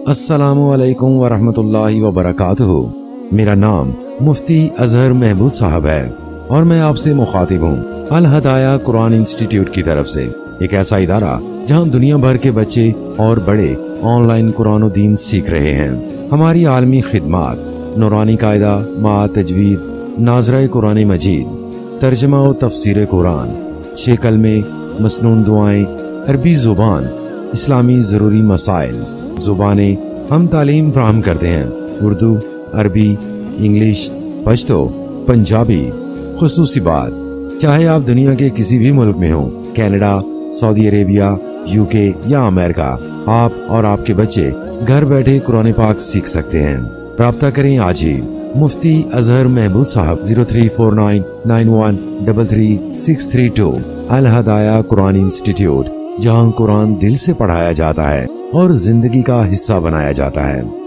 अस्सलामु अलैकुम वरहमतुल्लाहि वबरकातुहू। मेरा नाम मुफ्ती अजहर महमूद साहब है और मैं आपसे मुखातिब हूँ अल हदाया कुरान इंस्टीट्यूट की तरफ से, एक ऐसा इदारा जहाँ दुनिया भर के बच्चे और बड़े ऑनलाइन कुरान और दीन सीख रहे हैं। हमारी आलमी खिदमात नूरानी कायदा, मा तजवीद, नाजरा कुरान मजीद, तर्जमा और तफसीर कुरान, 6 कलमे, मसनून दुआएं, अरबी जुबान, इस्लामी ज़रूरी मसाइल, जुबानें हम तालीम फराहम करते हैं। उर्दू, अरबी, इंग्लिश, पश्तो, पंजाबी। खुसूसी बात, चाहे आप दुनिया के किसी भी मुल्क में हो, कनाडा, सऊदी अरेबिया, यूके या अमेरिका, आप और आपके बच्चे घर बैठे कुरान पाक सीख सकते हैं। राब्ता करें आज ही मुफ्ती अजहर महमूद साहब 034991333632। अल हदाया कुरान इंस्टीट्यूट, जहां कुरान दिल से पढ़ाया जाता है और जिंदगी का हिस्सा बनाया जाता है।